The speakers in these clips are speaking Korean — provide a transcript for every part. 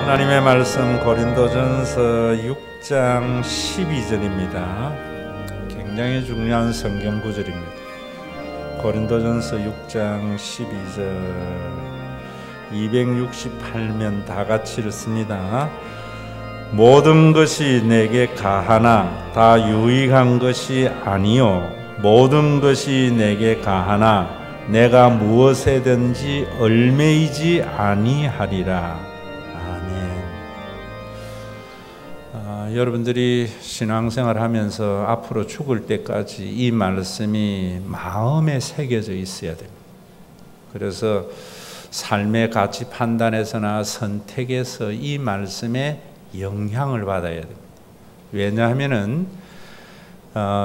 하나님의 말씀 고린도전서 6장 12절입니다. 굉장히 중요한 성경 구절입니다. 고린도전서 6장 12절 268면 다 같이 읽습니다. 모든 것이 내게 가하나 다 유익한 것이 아니요 모든 것이 내게 가하나 내가 무엇에든지 얽매이지 아니하리라. 여러분들이 신앙생활 하면서 앞으로 죽을 때까지 이 말씀이 마음에 새겨져 있어야 됩니다. 그래서 삶의 가치 판단에서나 선택에서 이 말씀에 영향을 받아야 됩니다. 왜냐하면은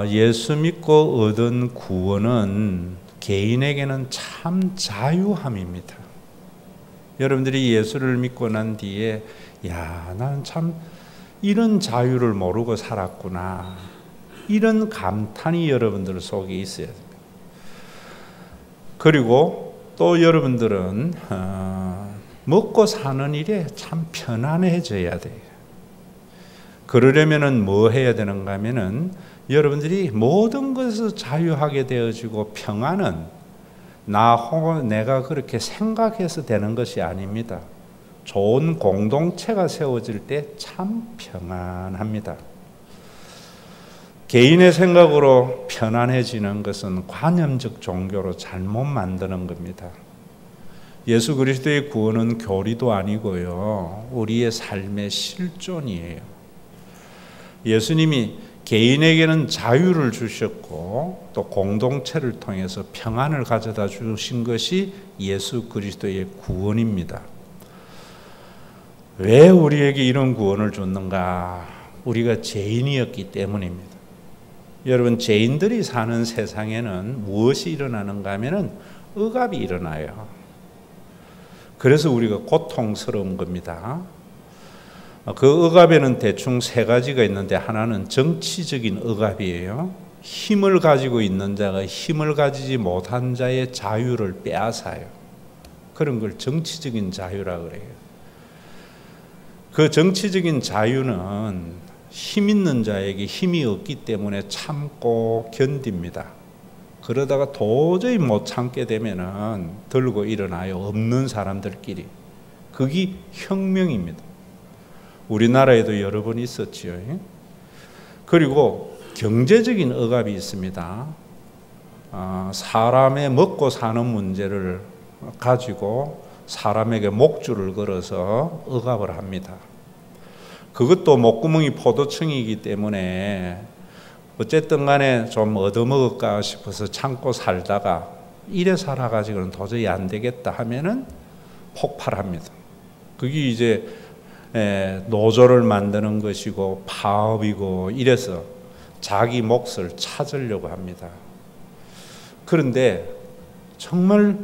예수 믿고 얻은 구원은 개인에게는 참 자유함입니다. 여러분들이 예수를 믿고 난 뒤에 나는 참 이런 자유를 모르고 살았구나, 이런 감탄이 여러분들 속에 있어야 됩니다. 그리고 또 여러분들은 먹고 사는 일에 참 편안해져야 돼요. 그러려면은 뭐 해야 되는가 하면은 여러분들이 모든 것을 자유하게 되어지고 평안은 나 혹은 내가 그렇게 생각해서 되는 것이 아닙니다. 좋은 공동체가 세워질 때 참 평안합니다. 개인의 생각으로 편안해지는 것은 관념적 종교로 잘못 만드는 겁니다. 예수 그리스도의 구원은 교리도 아니고요, 우리의 삶의 실존이에요. 예수님이 개인에게는 자유를 주셨고 또 공동체를 통해서 평안을 가져다 주신 것이 예수 그리스도의 구원입니다. 왜 우리에게 이런 구원을 줬는가? 우리가 죄인이었기 때문입니다. 여러분, 죄인들이 사는 세상에는 무엇이 일어나는가 하면은 억압이 일어나요. 그래서 우리가 고통스러운 겁니다. 그 억압에는 대충 세 가지가 있는데, 하나는 정치적인 억압이에요. 힘을 가지고 있는 자가 힘을 가지지 못한 자의 자유를 빼앗아요. 그런 걸 정치적인 자유라 그래요. 그 정치적인 자유는 힘 있는 자에게 힘이 없기 때문에 참고 견딥니다. 그러다가 도저히 못 참게 되면은 들고 일어나요. 없는 사람들끼리. 그게 혁명입니다. 우리나라에도 여러 번 있었지요. 그리고 경제적인 억압이 있습니다. 사람의 먹고 사는 문제를 가지고 사람에게 목줄을 걸어서 억압을 합니다. 그것도 목구멍이 포도청이기 때문에 어쨌든 간에 좀 얻어먹을까 싶어서 참고 살다가 이래 살아가지고는 도저히 안 되겠다 하면은 폭발합니다. 그게 이제 노조를 만드는 것이고 파업이고 이래서 자기 몫을 찾으려고 합니다. 그런데 정말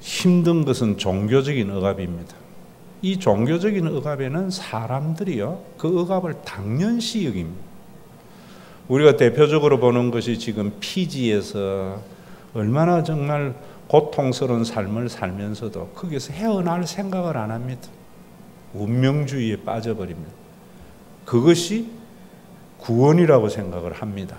힘든 것은 종교적인 억압입니다. 이 종교적인 억압에는 사람들이요, 그 억압을 당연시 여깁니다. 우리가 대표적으로 보는 것이 지금 피지에서 얼마나 정말 고통스러운 삶을 살면서도 거기서 헤어날 생각을 안 합니다. 운명주의에 빠져버립니다. 그것이 구원이라고 생각을 합니다.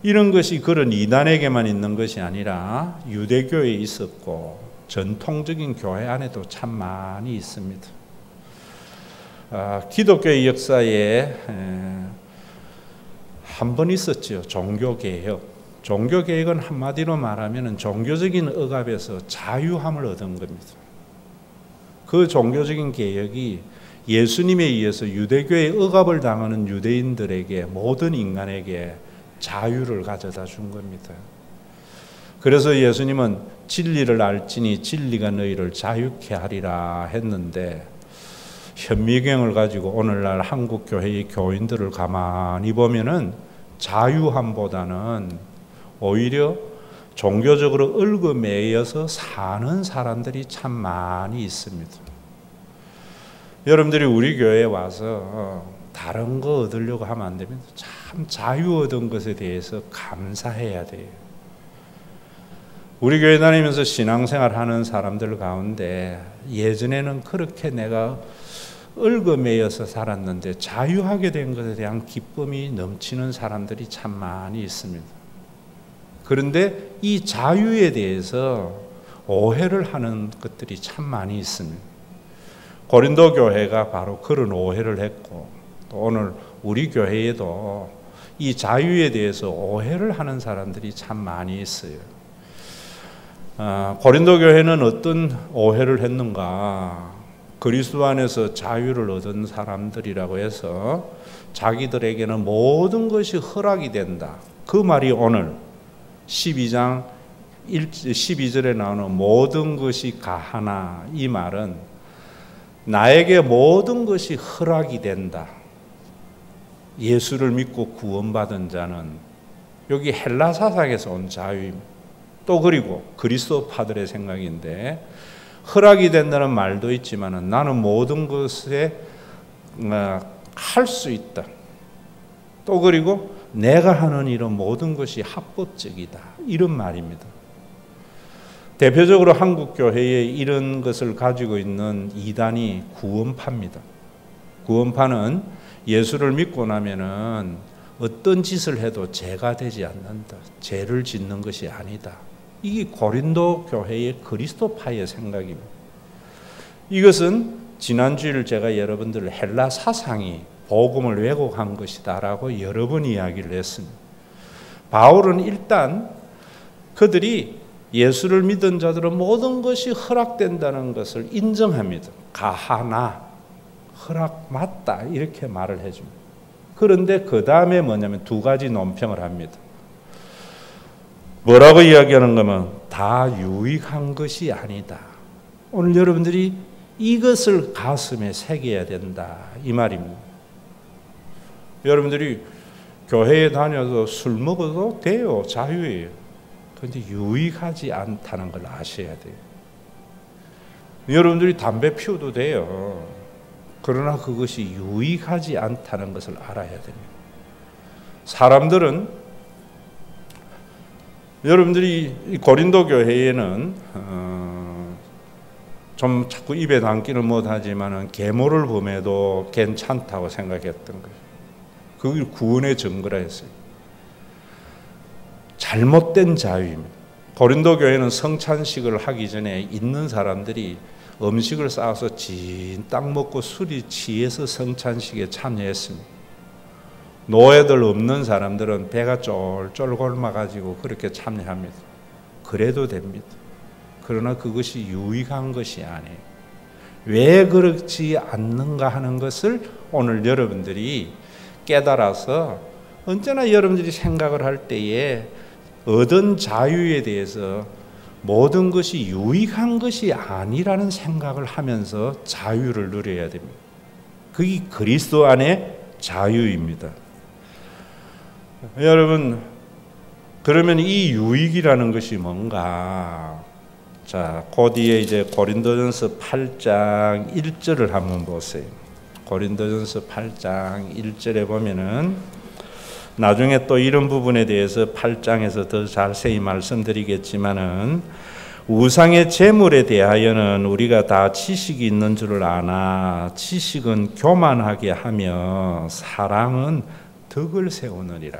이런 것이 그런 이단에게만 있는 것이 아니라 유대교에 있었고 전통적인 교회 안에도 참 많이 있습니다. 기독교의 역사에 한 번 있었죠. 종교개혁. 종교개혁은 한마디로 말하면 종교적인 억압에서 자유함을 얻은 겁니다. 그 종교적인 개혁이 예수님에 의해서 유대교의 억압을 당하는 유대인들에게, 모든 인간에게 자유를 가져다 준 겁니다. 그래서 예수님은 진리를 알지니 진리가 너희를 자유케 하리라 했는데, 현미경을 가지고 오늘날 한국 교회의 교인들을 가만히 보면은 자유함보다는 오히려 종교적으로 얽어매여서 사는 사람들이 참 많이 있습니다. 여러분들이 우리 교회에 와서 다른 거 얻으려고 하면 안 됩니다. 참 자유 얻은 것에 대해서 감사해야 돼요. 우리 교회 다니면서 신앙생활 하는 사람들 가운데 예전에는 그렇게 내가 얽어매여서 살았는데 자유하게 된 것에 대한 기쁨이 넘치는 사람들이 참 많이 있습니다. 그런데 이 자유에 대해서 오해를 하는 것들이 참 많이 있습니다. 고린도 교회가 바로 그런 오해를 했고, 또 오늘 우리 교회에도 이 자유에 대해서 오해를 하는 사람들이 참 많이 있어요. 고린도 교회는 어떤 오해를 했는가? 그리스도 안에서 자유를 얻은 사람들이라고 해서 자기들에게는 모든 것이 허락이 된다. 그 말이 오늘 12장 12절에 나오는 모든 것이 가하나, 이 말은 나에게 모든 것이 허락이 된다. 예수를 믿고 구원받은 자는, 여기 헬라 사상에서 온 자유입니다. 또 그리고 그리스도파들의 생각인데, 허락이 된다는 말도 있지만 나는 모든 것에 할 수 있다. 또 그리고 내가 하는 일은 모든 것이 합법적이다. 이런 말입니다. 대표적으로 한국 교회에 이런 것을 가지고 있는 이단이 구원파입니다. 구원파는 예수를 믿고 나면은 어떤 짓을 해도 죄가 되지 않는다. 죄를 짓는 것이 아니다. 이게 고린도 교회의 그리스도파의 생각입니다. 이것은 지난주일 제가 여러분들 헬라 사상이 복음을 왜곡한 것이다라고 여러 번 이야기를 했습니다. 바울은 일단 그들이 예수를 믿은 자들은 모든 것이 허락된다는 것을 인정합니다. 가하나, 허락 맞다, 이렇게 말을 해줍니다. 그런데 그 다음에 뭐냐면 두 가지 논평을 합니다. 뭐라고 이야기하는 거면 다 유익한 것이 아니다. 오늘 여러분들이 이것을 가슴에 새겨야 된다, 이 말입니다. 여러분들이 교회에 다녀서 술 먹어도 돼요. 자유예요. 그런데 유익하지 않다는 걸 아셔야 돼요. 여러분들이 담배 피워도 돼요. 그러나 그것이 유익하지 않다는 것을 알아야 됩니다. 사람들은, 여러분들이 고린도 교회에는 좀 자꾸 입에 담기는 못하지만 계모를 범해도 괜찮다고 생각했던 거예요. 그게 구원의 증거라 했어요. 잘못된 자유입니다. 고린도 교회는 성찬식을 하기 전에 있는 사람들이 음식을 싸서 진딱 먹고 술이 취해서 성찬식에 참여했습니다. 노예들 없는 사람들은 배가 쫄쫄 굶어가지고 그렇게 참여합니다. 그래도 됩니다. 그러나 그것이 유익한 것이 아니에요. 왜 그렇지 않는가 하는 것을 오늘 여러분들이 깨달아서 언제나 여러분들이 생각을 할 때에 얻은 자유에 대해서 모든 것이 유익한 것이 아니라는 생각을 하면서 자유를 누려야 됩니다. 그게 그리스도 안의 자유입니다. 여러분, 그러면 이 유익이라는 것이 뭔가? 자, 그 뒤에 이제 고린도전서 8장 1절을 한번 보세요. 고린도전서 8장 1절에 보면은 나중에 또 이런 부분에 대해서 8장에서 더 자세히 말씀드리겠지만은, 우상의 재물에 대하여는 우리가 다 지식이 있는 줄을 아나 지식은 교만하게 하며 사랑은 덕을 세우느니라.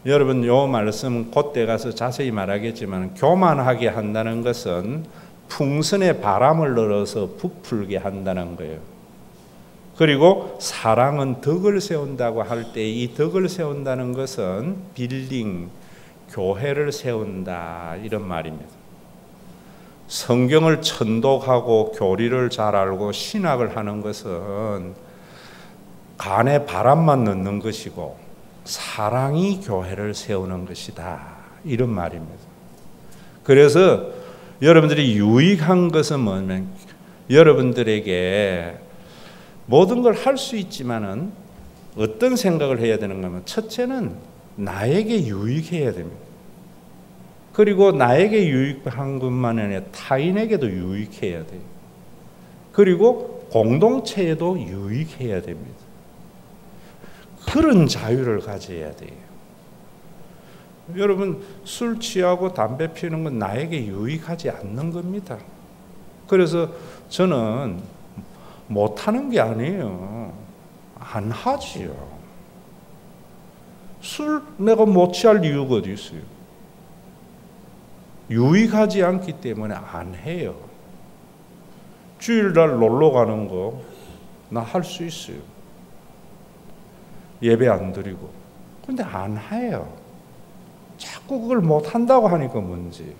여러분, 요 말씀 그때 가서 자세히 말하겠지만, 교만하게 한다는 것은 풍선에 바람을 넣어서 부풀게 한다는 거예요. 그리고 사랑은 덕을 세운다고 할 때 이 덕을 세운다는 것은 빌딩, 교회를 세운다, 이런 말입니다. 성경을 천독하고 교리를 잘 알고 신학을 하는 것은 간에 바람만 넣는 것이고 사랑이 교회를 세우는 것이다, 이런 말입니다. 그래서 여러분들이 유익한 것은 뭐냐면, 여러분들에게 모든 걸 할 수 있지만은 어떤 생각을 해야 되는가 하면, 첫째는 나에게 유익해야 됩니다. 그리고 나에게 유익한 것만 아니라 타인에게도 유익해야 돼요. 그리고 공동체에도 유익해야 됩니다. 그런 자유를 가져야 돼요. 여러분, 술 취하고 담배 피우는 건 나에게 유익하지 않는 겁니다. 그래서 저는 못하는 게 아니에요. 안 하지요. 술 내가 못 취할 이유가 어디 있어요? 유익하지 않기 때문에 안 해요. 주일날 놀러 가는 거 나 할 수 있어요. 예배 안 드리고. 근데 안 해요. 자꾸 그걸 못 한다고 하니까 문제.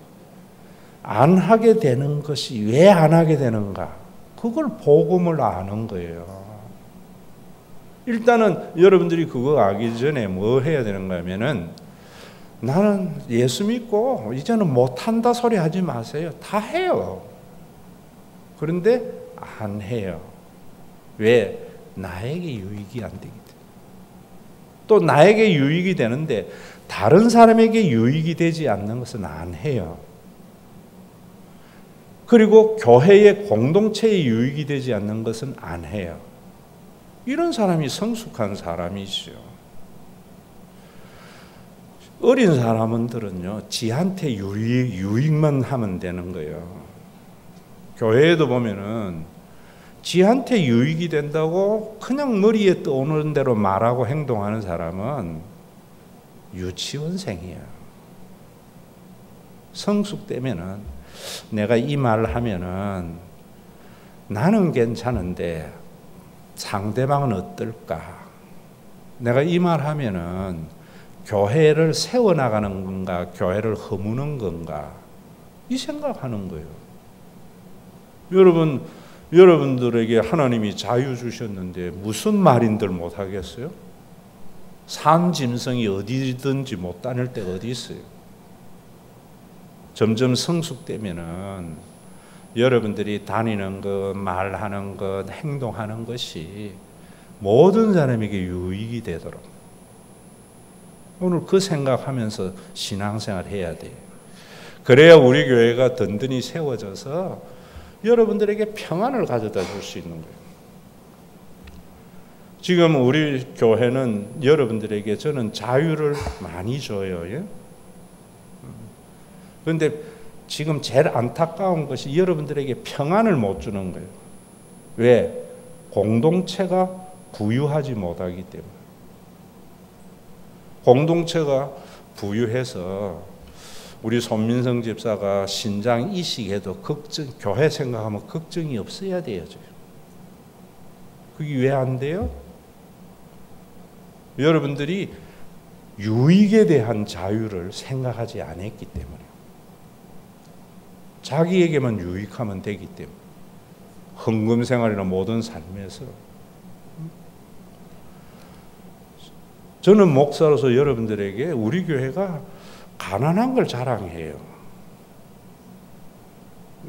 안 하게 되는 것이 왜 안 하게 되는가? 그걸 복음을 아는 거예요. 일단은 여러분들이 그거 알기 전에 뭐 해야 되는가 하면은 나는 예수 믿고 이제는 못한다 소리 하지 마세요. 다 해요. 그런데 안 해요. 왜? 나에게 유익이 안 되기 때문에. 또 나에게 유익이 되는데 다른 사람에게 유익이 되지 않는 것은 안 해요. 그리고 교회의 공동체에 유익이 되지 않는 것은 안 해요. 이런 사람이 성숙한 사람이죠. 어린 사람들은요, 지한테 유익만 하면 되는 거예요. 교회에도 보면은 지한테 유익이 된다고 그냥 머리에 떠오르는 대로 말하고 행동하는 사람은 유치원생이에요. 성숙되면은 내가 이 말을 하면은 나는 괜찮은데 상대방은 어떨까? 내가 이 말 하면은 교회를 세워나가는 건가? 교회를 허무는 건가? 이 생각하는 거예요. 여러분들에게 하나님이 자유 주셨는데 무슨 말인들 못하겠어요? 산 짐승이 어디든지 못 다닐 때가 어디 있어요? 점점 성숙되면은 여러분들이 다니는 것, 말하는 것, 행동하는 것이 모든 사람에게 유익이 되도록 오늘 그 생각하면서 신앙생활 해야 돼요. 그래야 우리 교회가 든든히 세워져서 여러분들에게 평안을 가져다 줄 수 있는 거예요. 지금 우리 교회는 여러분들에게 저는 자유를 많이 줘요. 예? 그런데 지금 제일 안타까운 것이 여러분들에게 평안을 못 주는 거예요. 왜? 공동체가 부유하지 못하기 때문에. 공동체가 부유해서 우리 손민성 집사가 신장 이식해도 교회 생각하면 걱정이 없어야 돼요. 그게 왜 안 돼요? 여러분들이 유익에 대한 자유를 생각하지 않았기 때문에. 자기에게만 유익하면 되기 때문에. 헌금 생활이나 모든 삶에서. 저는 목사로서 여러분들에게 우리 교회가 가난한 걸 자랑해요.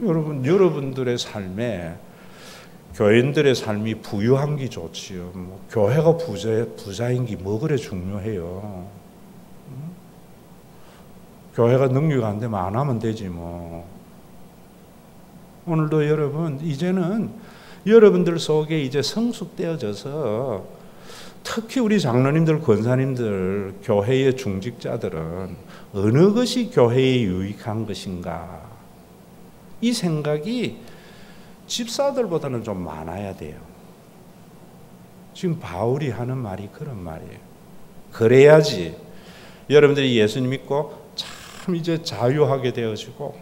여러분들의 삶에 교인들의 삶이 부유한 게 좋지요. 교회가 부자인 게 뭐 그래 중요해요. 교회가 능력 안 되면 안 하면 되지 뭐. 오늘도 여러분 이제는 여러분들 속에 이제 성숙되어져서 특히 우리 장로님들, 권사님들, 교회의 중직자들은 어느 것이 교회에 유익한 것인가 이 생각이 집사들보다는 좀 많아야 돼요. 지금 바울이 하는 말이 그런 말이에요. 그래야지 여러분들이 예수님 믿고 참 이제 자유하게 되어지고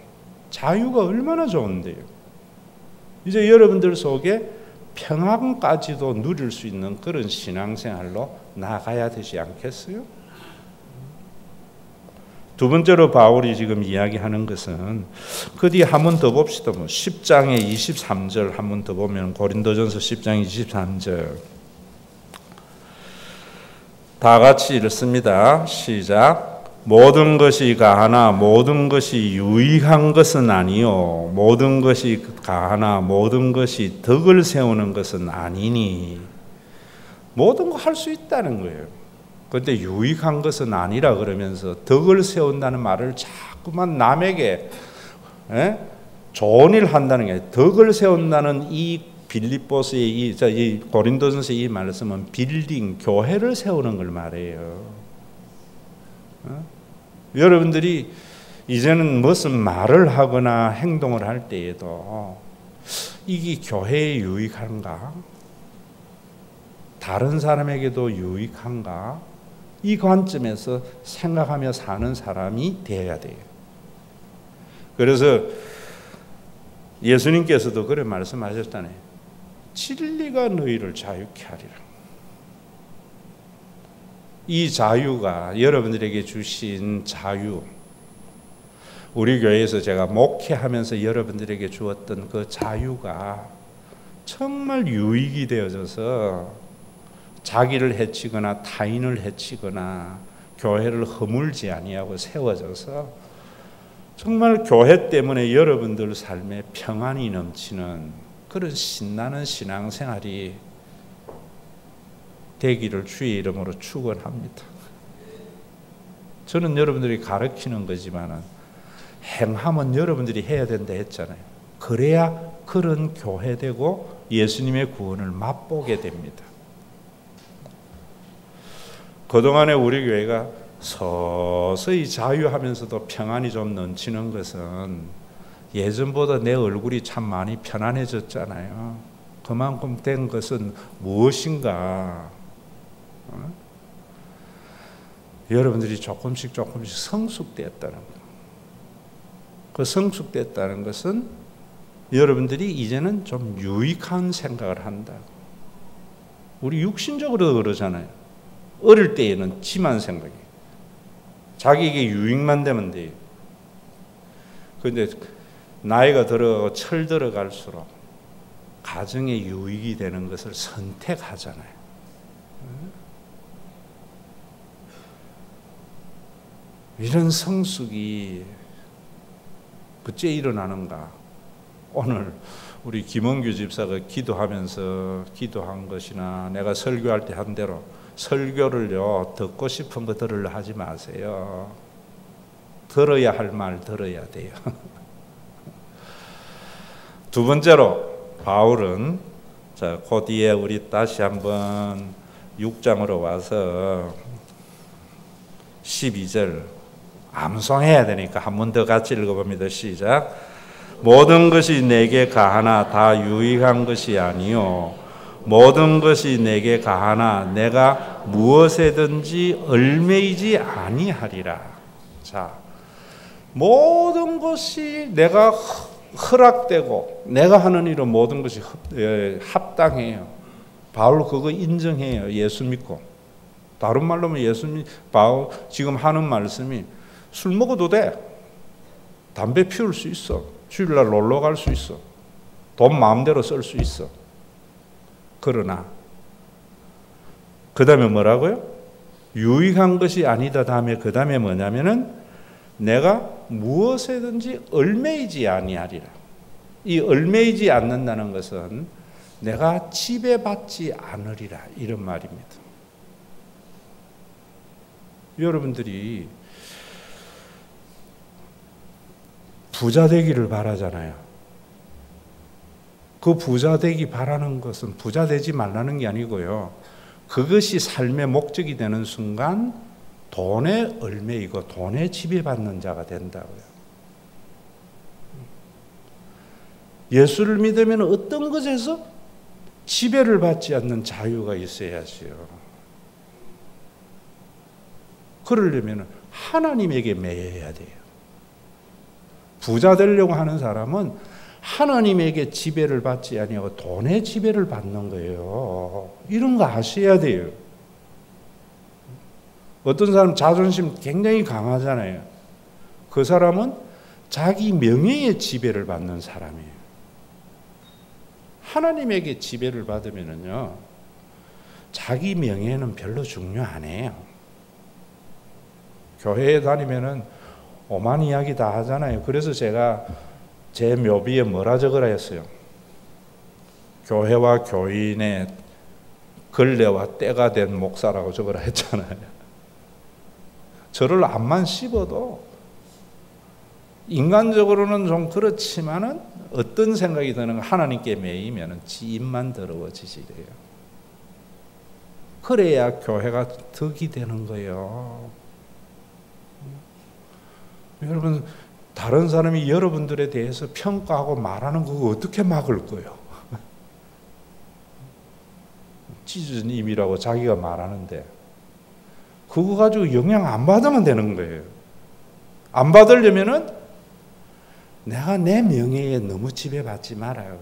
자유가 얼마나 좋은데요. 이제 여러분들 속에 평안까지도 누릴 수 있는 그런 신앙생활로 나가야 되지 않겠어요? 두 번째로 바울이 지금 이야기하는 것은 그 뒤에 한 번 더 봅시다. 10장의 23절 한 번 더 보면 고린도전서 10장 23절 다 같이 읽습니다. 시작. 모든 것이 가하나 모든 것이 유익한 것은 아니요 모든 것이 가하나 모든 것이 덕을 세우는 것은 아니니 모든 거 할 수 있다는 거예요. 그런데 유익한 것은 아니라 그러면서 덕을 세운다는 말을 자꾸만 남에게 좋은 일 한다는 게 덕을 세운다는 이 빌립보서의 이 고린도전서 이 말씀은 빌딩 교회를 세우는 걸 말해요. 여러분들이 이제는 무슨 말을 하거나 행동을 할 때에도 이게 교회에 유익한가? 다른 사람에게도 유익한가? 이 관점에서 생각하며 사는 사람이 되어야 돼요. 그래서 예수님께서도 그래 말씀하셨잖아요. 진리가 너희를 자유케 하리라. 이 자유가 여러분들에게 주신 자유, 우리 교회에서 제가 목회하면서 여러분들에게 주었던 그 자유가 정말 유익이 되어져서 자기를 해치거나 타인을 해치거나 교회를 허물지 아니하고 세워져서 정말 교회 때문에 여러분들 삶에 평안이 넘치는 그런 신나는 신앙생활이 되기를 주의 이름으로 축원합니다. 저는 여러분들이 가르치는 거지만은 행함은 여러분들이 해야 된다 했잖아요. 그래야 그런 교회 되고 예수님의 구원을 맛보게 됩니다. 그동안에 우리 교회가 서서히 자유하면서도 평안이 좀 넘치는 것은 예전보다 내 얼굴이 참 많이 편안해졌잖아요. 그만큼 된 것은 무엇인가? 여러분들이 조금씩 성숙됐다는 것. 그 성숙됐다는 것은 여러분들이 이제는 좀 유익한 생각을 한다. 우리 육신적으로 그러잖아요. 어릴 때에는 지만 생각이. 자기에게 유익만 되면 돼요. 그런데 나이가 들어가고 철 들어갈수록 가정에 유익이 되는 것을 선택하잖아요. 이런 성숙이 어째 일어나는가? 오늘 우리 김원규 집사가 기도하면서 기도한 것이나 내가 설교할 때 한 대로 설교를요 듣고 싶은 거 들으려 하지 마세요. 들어야 할 말 들어야 돼요. 두 번째로 바울은 그 뒤에 우리 다시 한번 6장으로 와서 12절 암송해야 되니까 한 번 더 같이 읽어봅니다. 시작. 모든 것이 내게 가하나 다 유익한 것이 아니요 모든 것이 내게 가하나 내가 무엇에든지 얽매이지 아니하리라. 자, 모든 것이 내가 허락되고 내가 하는 일은 모든 것이 합당해요. 바울 그거 인정해요. 예수 믿고. 다른 말로 하면 예수님 바울 지금 하는 말씀이 술 먹어도 돼. 담배 피울 수 있어. 주일날 놀러 갈 수 있어. 돈 마음대로 쓸 수 있어. 그러나 그 다음에 뭐라고요? 유익한 것이 아니다. 다음에 그 다음에 뭐냐면은 내가 무엇에든지 얽매이지 아니하리라. 이 얽매이지 않는다는 것은 내가 지배받지 않으리라 이런 말입니다. 여러분들이 부자 되기를 바라잖아요. 그 부자 되기 바라는 것은 부자 되지 말라는 게 아니고요. 그것이 삶의 목적이 되는 순간 돈에 얽매이고 돈에 지배받는 자가 된다고요. 예수를 믿으면 어떤 것에서 지배를 받지 않는 자유가 있어야지요. 그러려면 하나님에게 매여야 돼요. 부자 되려고 하는 사람은 하나님에게 지배를 받지 아니하고 돈의 지배를 받는 거예요. 이런 거 아셔야 돼요. 어떤 사람 자존심 굉장히 강하잖아요. 그 사람은 자기 명예의 지배를 받는 사람이에요. 하나님에게 지배를 받으면요, 자기 명예는 별로 중요 안 해요. 교회에 다니면은 오만 이야기 다 하잖아요. 그래서 제가 제 묘비에 뭐라 적으라 했어요? 교회와 교인의 걸레와 때가 된 목사라고 적으라 했잖아요. 저를 앞만 씹어도 인간적으로는 좀 그렇지만은 어떤 생각이 드는 건 하나님께 매이면은 지 입만 더러워지지래요. 그래야 교회가 덕이 되는 거예요. 여러분, 다른 사람이 여러분들에 대해서 평가하고 말하는 거 어떻게 막을 거예요? 찢어진 입이라고 자기가 말하는데 그거 가지고 영향 안 받으면 되는 거예요. 안 받으려면은 내가 내 명예에 너무 지배받지 말아요.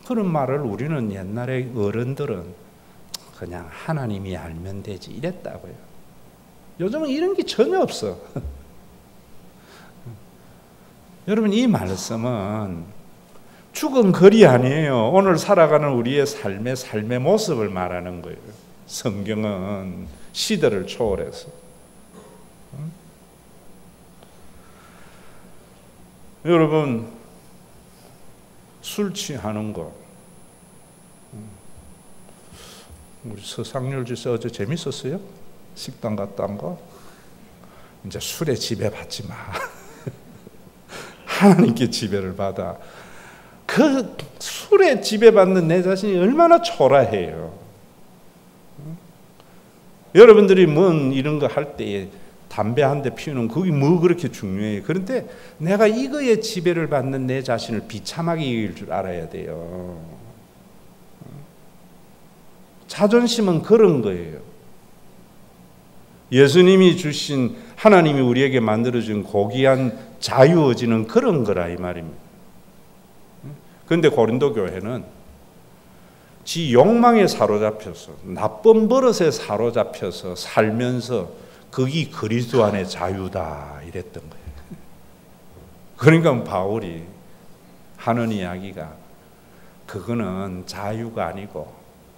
그런 말을 우리는 옛날에 어른들은 그냥 하나님이 알면 되지 이랬다고요. 요즘은 이런 게 전혀 없어. 여러분 이 말씀은 죽은 글이 아니에요. 오늘 살아가는 우리의 삶의 모습을 말하는 거예요. 성경은 시대를 초월해서. 여러분 술 취하는 거 우리 서상률 지사 어제 재밌었어요? 식당 갔다 온 거? 이제 술에 지배받지 마. 하나님께 지배를 받아. 그 술에 지배받는 내 자신이 얼마나 초라해요. 여러분들이 뭔 이런 거 할 때에 담배 한 대 피우는 그게 뭐 그렇게 중요해요. 그런데 내가 이거에 지배를 받는 내 자신을 비참하게 이길 줄 알아야 돼요. 자존심은 그런 거예요. 예수님이 주신 하나님이 우리에게 만들어준 고귀한 자유의지는 그런 거라 이 말입니다. 그런데 고린도 교회는 지 욕망에 사로잡혀서 나쁜 버릇에 사로잡혀서 살면서 그게 그리스도 안의 자유다 이랬던 거예요. 그러니까 바울이 하는 이야기가 그거는 자유가 아니고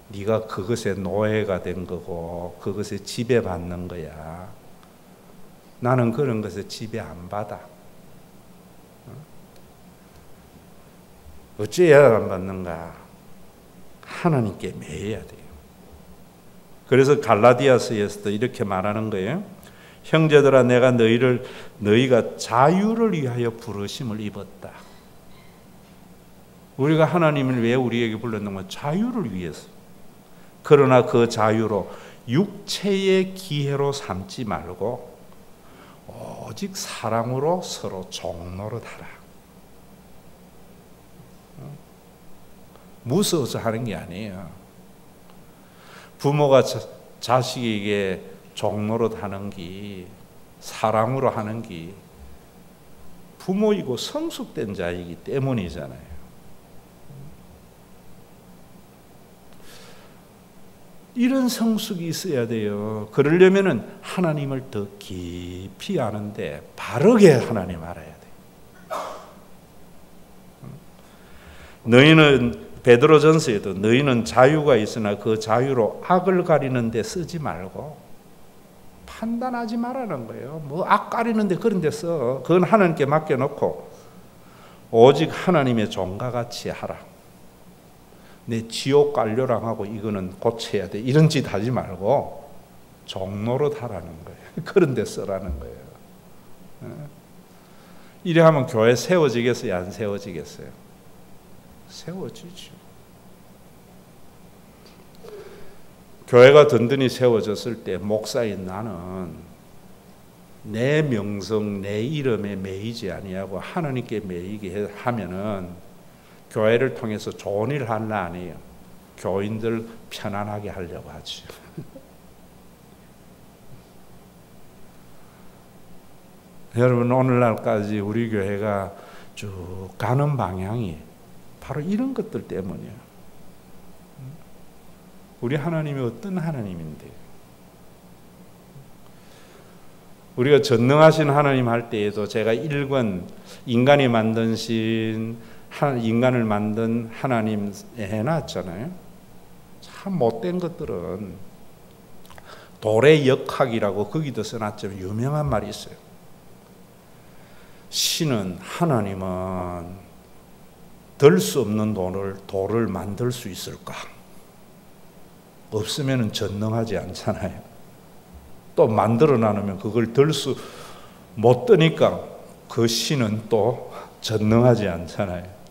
네가 그것의 노예가 된 거고 그것에 지배받는 거야. 나는 그런 것에 지배 안 받아. 어찌해야 안 받는가? 하나님께 매여야 돼요. 그래서 갈라디아서에서도 이렇게 말하는 거예요. 형제들아 내가 너희가 자유를 위하여 부르심을 입었다. 우리가 하나님을 왜 우리에게 불렀는가? 자유를 위해서. 그러나 그 자유로 육체의 기회로 삼지 말고 오직 사랑으로 서로 종노릇하라. 무서워서 하는 게 아니에요. 부모가 자식에게 종노릇하는 게 사랑으로 하는 게 부모이고 성숙된 자이기 때문이잖아요. 이런 성숙이 있어야 돼요. 그러려면은 하나님을 더 깊이 아는데 바르게 하나님 알아야 돼요. 너희는 베드로전서에도 너희는 자유가 있으나 그 자유로 악을 가리는 데 쓰지 말고 판단하지 말라는 거예요. 뭐 악 가리는데 그런 데 써. 그건 하나님께 맡겨놓고 오직 하나님의 종과 같이 하라. 내 지옥 관료랑하고 이거는 고쳐야 돼. 이런 짓 하지 말고 종로로 하라는 거예요. 그런 데 써라는 거예요. 이래 하면 교회 세워지겠어요? 안 세워지겠어요? 세워지죠. 교회가 든든히 세워졌을 때 목사인 나는 내 명성, 내 이름에 매이지 아니하고 하나님께 매이게 하면은 교회를 통해서 좋은 일 하려 안 해요. 교인들 편안하게 하려고 하죠. 여러분 오늘날까지 우리 교회가 쭉 가는 방향이 바로 이런 것들 때문이에요. 우리 하나님이 어떤 하나님인데 우리가 전능하신 하나님 할 때에도 제가 1권 인간이 만드신 인간을 만든 하나님 해놨잖아요. 참 못된 것들은 돌의 역학이라고 거기도 써놨지만 유명한 말이 있어요. 신은 하나님은 들 수 없는 돌을 만들 수 있을까? 없으면 전능하지 않잖아요. 또 만들어 놔놓으면 그걸 들 수 못 드니까 그 신은 또 전능하지 않잖아요.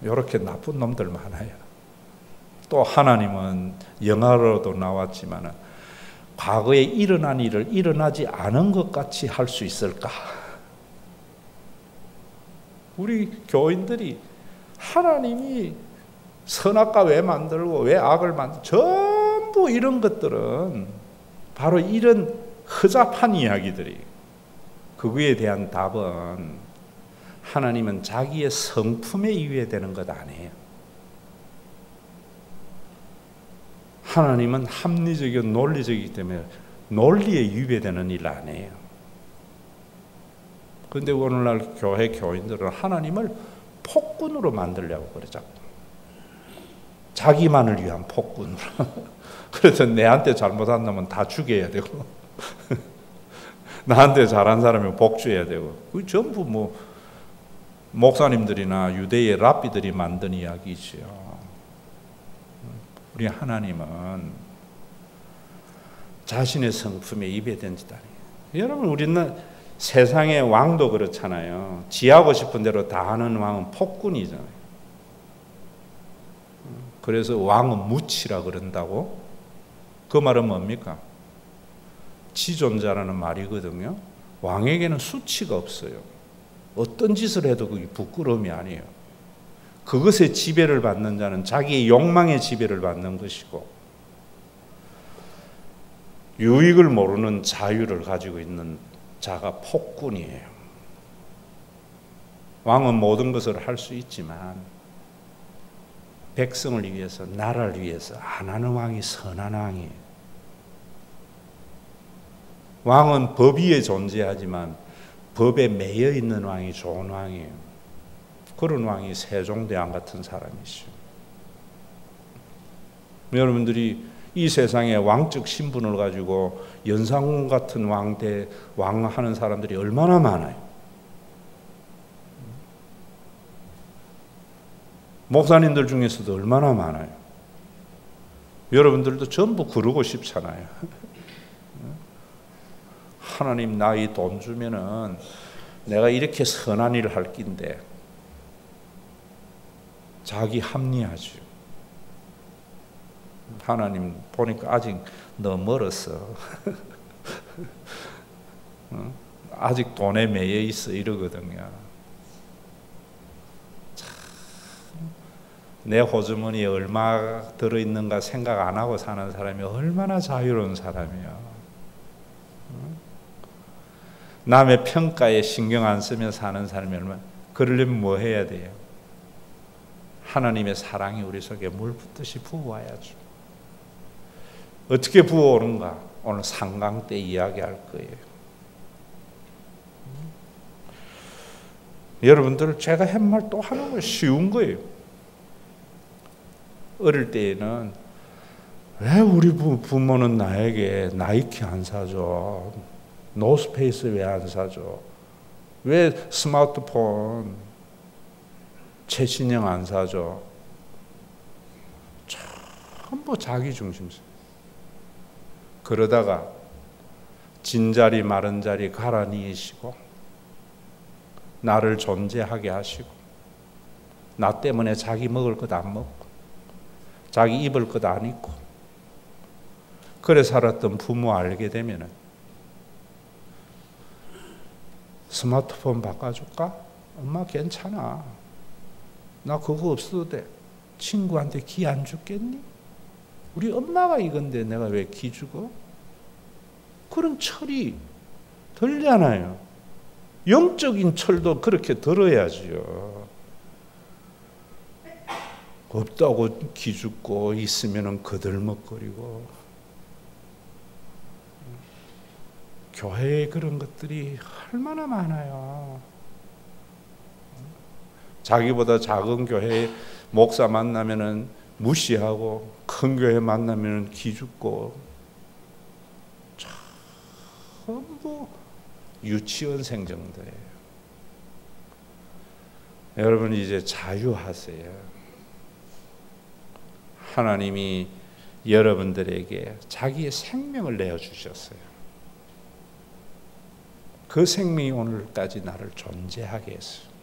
이렇게 나쁜 놈들 많아요. 또 하나님은 영화로도 나왔지만 과거에 일어난 일을 일어나지 않은 것 같이 할 수 있을까? 우리 교인들이 하나님이 선악과 왜 만들고 왜 악을 만들고 전부 이런 것들은 바로 이런 허접한 이야기들이, 그거에 대한 답은 하나님은 자기의 성품에 이외되는 것 아니에요. 하나님은 합리적이고 논리적이기 때문에 논리에 위배되는 일 아니에요. 그런데 오늘날 교회 교인들은 하나님을 폭군으로 만들려고 그러죠. 자기만을 위한 폭군으로. 그래서 내한테 잘못한 놈은 다 죽여야 되고 나한테 잘한 사람은 복주해야 되고, 그 전부 뭐 목사님들이나 유대의 랍비들이 만든 이야기죠. 우리 하나님은 자신의 성품에 입에된 짓 아니에요. 여러분, 우리는 세상의 왕도 그렇잖아요. 지하고 싶은 대로 다 하는 왕은 폭군이잖아요. 그래서 왕은 무치라 그런다고. 그 말은 뭡니까? 지존자라는 말이거든요. 왕에게는 수치가 없어요. 어떤 짓을 해도 그게 부끄러움이 아니에요. 그것에 지배를 받는 자는 자기의 욕망에 지배를 받는 것이고, 유익을 모르는 자유를 가지고 있는 자가 폭군이에요. 왕은 모든 것을 할 수 있지만 백성을 위해서, 나라를 위해서 안 하는 왕이 선한 왕이에요. 왕은 법 위에 존재하지만 법에 매여 있는 왕이 좋은 왕이에요. 그런 왕이 세종대왕 같은 사람이시죠. 여러분들이 이 세상에 왕적 신분을 가지고 연산군 같은 왕 하는 사람들이 얼마나 많아요. 목사님들 중에서도 얼마나 많아요. 여러분들도 전부 그러고 싶잖아요. 하나님, 나 이 돈 주면은 내가 이렇게 선한 일을 할 낀데. 자기 합리하죠. 하나님 보니까 아직 너무 멀었어. 아직 돈에 매여 있어 이러거든요. 참, 내 호주머니에 얼마 들어있는가 생각 안 하고 사는 사람이 얼마나 자유로운 사람이야. 남의 평가에 신경 안 쓰며 사는 사람이 얼마나. 그러려면 뭐 해야 돼요? 하나님의 사랑이 우리 속에 물 붓듯이 부어와야죠. 어떻게 부어오는가? 오늘 상강 때 이야기할 거예요. 여러분들, 제가 한 말 또 하는 거 쉬운 거예요. 어릴 때에는 왜 우리 부모는 나에게 나이키 안 사줘? 노스페이스 왜 안 사줘? 왜 스마트폰 최신형 안 사줘? 전부 자기 중심적. 그러다가 진자리 마른 자리 갈아니으시고 나를 존재하게 하시고, 나 때문에 자기 먹을 것 안 먹고 자기 입을 것 안 입고 그래 살았던 부모 알게 되면은 스마트폰 바꿔줄까? 엄마 괜찮아. 나 그거 없어도 돼. 친구한테 기 안 주겠니? 우리 엄마가 이건데 내가 왜 기 주고? 그런 철이 들잖아요. 영적인 철도 그렇게 들어야지요. 없다고 기 주고 있으면 거들먹거리고. 교회에 그런 것들이 얼마나 많아요. 자기보다 작은 교회 목사 만나면은 무시하고 큰 교회 만나면은 기죽고, 전부 유치원생정도예요. 여러분, 이제 자유하세요. 하나님이 여러분들에게 자기의 생명을 내어주셨어요. 그 생명이 오늘까지 나를 존재하게 했어요.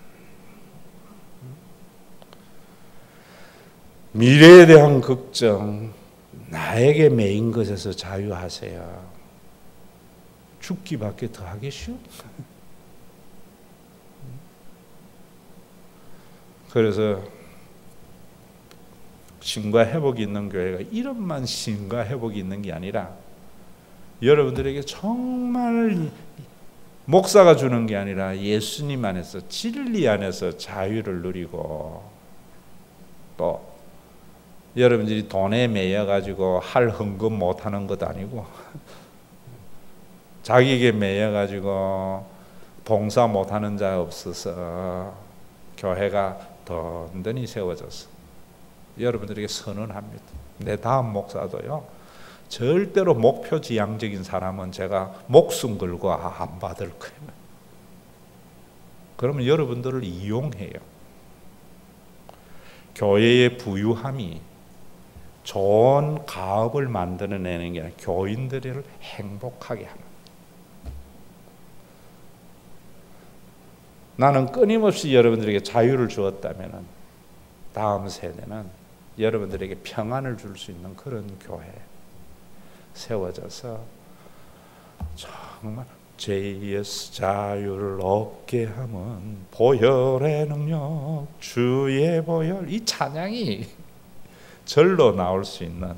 미래에 대한 걱정, 나에게 매인 것에서 자유하세요. 죽기밖에 더 하겠슈? 그래서 신과 회복이 있는 교회가 이름만 신과 회복이 있는 게 아니라 여러분들에게 정말 목사가 주는 게 아니라 예수님 안에서 진리 안에서 자유를 누리고, 또 여러분들이 돈에 매여 가지고 할 헌금 못 하는 것도 아니고 자기에게 매여 가지고 봉사 못 하는 자 없어서 교회가 든든히 세워져서 여러분들에게 선언합니다. 내 다음 목사도요, 절대로 목표지향적인 사람은 제가 목숨 걸고 안 받을 거예요. 그러면 여러분들을 이용해요. 교회의 부유함이 좋은 가업을 만들어내는 게 아니라 교인들을 행복하게 하는. 나는 끊임없이 여러분들에게 자유를 주었다면 다음 세대는 여러분들에게 평안을 줄 수 있는 그런 교회 세워져서 정말 JS 자유를 얻게 하면 보혈의 능력 주의 보혈, 이 찬양이 절로 나올 수 있는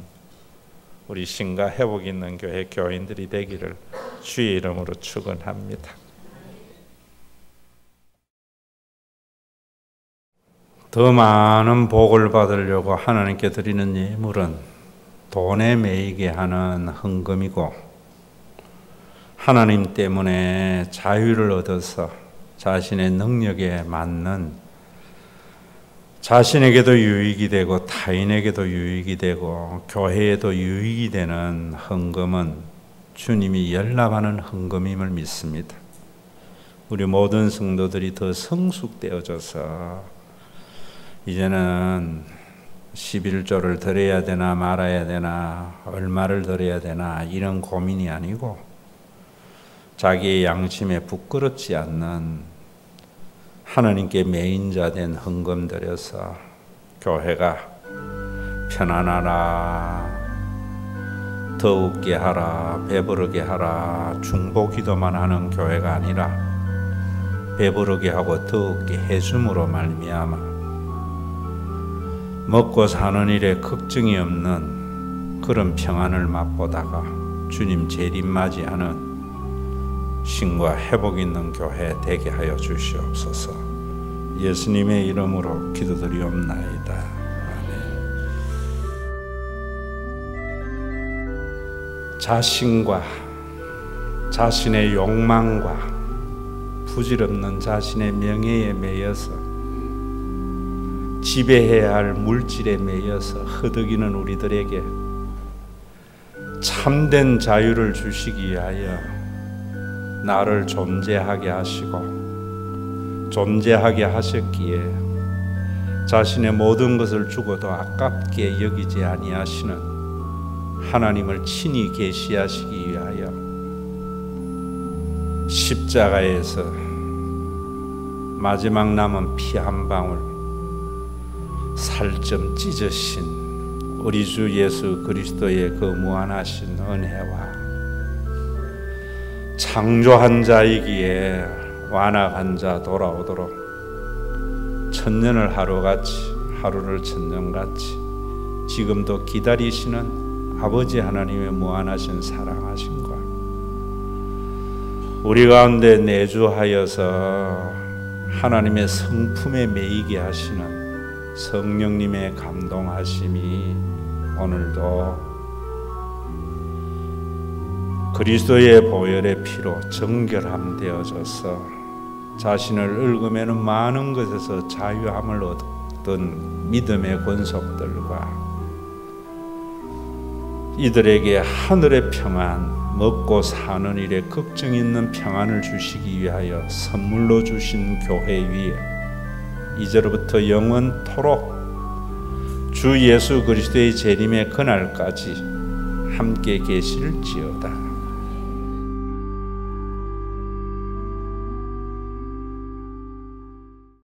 우리 신과 회복 있는 교회 교인들이 되기를 주의 이름으로 축원합니다. 더 많은 복을 받으려고 하나님께 드리는 예물은 돈에 매이게 하는 헌금이고, 하나님 때문에 자유를 얻어서 자신의 능력에 맞는, 자신에게도 유익이 되고 타인에게도 유익이 되고 교회에도 유익이 되는 헌금은 주님이 열납하는 헌금임을 믿습니다. 우리 모든 성도들이 더 성숙되어져서 이제는 11조를 드려야 되나 말아야 되나, 얼마를 드려야 되나, 이런 고민이 아니고 자기의 양심에 부끄럽지 않는 하나님께 매인자 된 헌금 드려서 교회가 편안하라, 더 웃게 하라, 배부르게 하라, 중보기도만 하는 교회가 아니라 배부르게 하고 더 웃게 해줌으로 말미암아 먹고 사는 일에 걱정이 없는 그런 평안을 맛보다가 주님 재림맞이하는 신과 회복 있는 교회 되게 하여 주시옵소서. 예수님의 이름으로 기도드리옵나이다. 아멘. 자신과 자신의 욕망과 부질없는 자신의 명예에 매여서 지배해야 할 물질에 매여서 허덕이는 우리들에게 참된 자유를 주시기 위하여 나를 존재하게 하시고 존재하게 하셨기에 자신의 모든 것을 주고도 아깝게 여기지 아니하시는 하나님을 친히 계시하시기 위하여 십자가에서 마지막 남은 피 한 방울 살점 찢으신 우리 주 예수 그리스도의 그 무한하신 은혜와 창조한 자이기에 완악한 자 돌아오도록 천년을 하루같이 하루를 천년같이 지금도 기다리시는 아버지 하나님의 무한하신 사랑하심과 우리 가운데 내주하여서 하나님의 성품에 매이게 하시는 성령님의 감동하심이 오늘도 그리스도의 보혈의 피로 정결함되어져서 자신을 얽으매는 많은 것에서 자유함을 얻던 믿음의 권속들과 이들에게 하늘의 평안, 먹고 사는 일에 걱정 있는 평안을 주시기 위하여 선물로 주신 교회 위에 이제로부터 영원토록 주 예수 그리스도의 재림의 그날까지 함께 계실지어다.